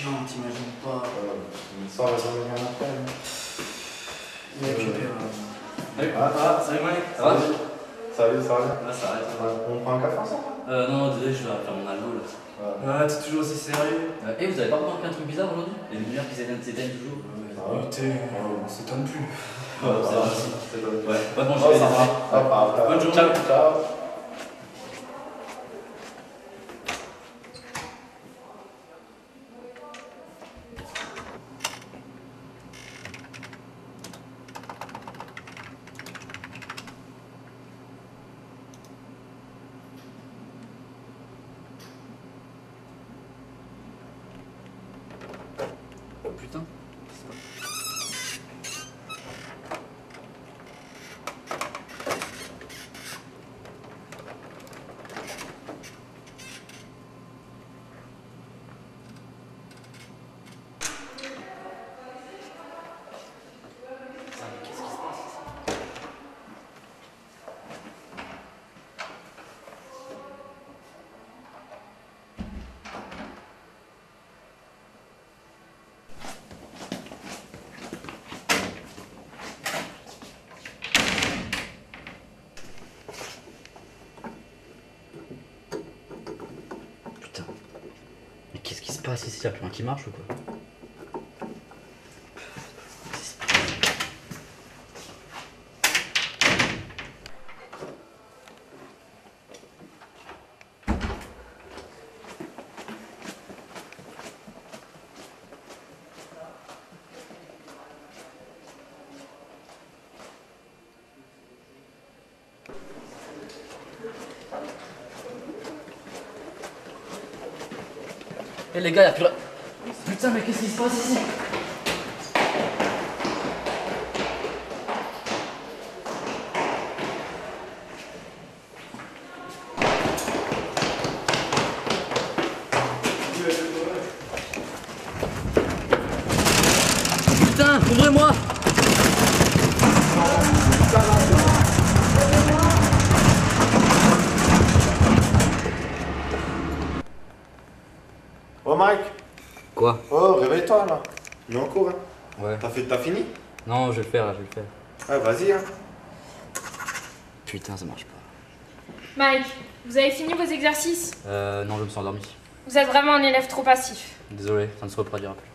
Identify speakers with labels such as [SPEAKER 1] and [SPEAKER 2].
[SPEAKER 1] chiant, t'imagines pas.
[SPEAKER 2] Une soirée va venir après.
[SPEAKER 1] Mec,
[SPEAKER 3] Salut Mike, ça va?
[SPEAKER 2] Salut, ça va bien?
[SPEAKER 3] Ouais, ça va, ça va.
[SPEAKER 2] On prend un café ensemble?
[SPEAKER 3] Non, désolé, je dois faire mon algo là.
[SPEAKER 1] Ouais, t'es toujours aussi sérieux.
[SPEAKER 3] Et vous avez pas remarqué un truc bizarre aujourd'hui? Les lumières qui s'éteignent toujours.
[SPEAKER 1] On s'étonne plus.
[SPEAKER 3] C'est vrai aussi. Ouais, pas bon, je
[SPEAKER 2] Oh,
[SPEAKER 3] vais
[SPEAKER 2] ça
[SPEAKER 3] désolé.
[SPEAKER 2] va.
[SPEAKER 3] Bonne journée.
[SPEAKER 2] Ciao. Ciao.
[SPEAKER 3] Oh putain. Qu'est-ce qui se passe ici? Putain. Mais qu'est-ce qui se passe ici? Y'a plus rien qui marche ou quoi? Eh les gars, y'a plus rien. Putain, mais qu'est-ce qui se passe ici? Putain, ouvrez-moi!
[SPEAKER 2] Oh Mike.
[SPEAKER 3] Quoi?
[SPEAKER 2] Oh, réveille-toi là. On est en cours, hein.
[SPEAKER 3] Ouais.
[SPEAKER 2] T'as fini?
[SPEAKER 3] Non, je vais le faire là, je vais le faire.
[SPEAKER 2] Ouais, vas-y, hein.
[SPEAKER 3] Putain, ça marche pas.
[SPEAKER 4] Mike, vous avez fini vos exercices?
[SPEAKER 3] Non, je me suis endormi.
[SPEAKER 4] Vous êtes vraiment un élève trop passif.
[SPEAKER 3] Désolé, ça ne se reproduira plus.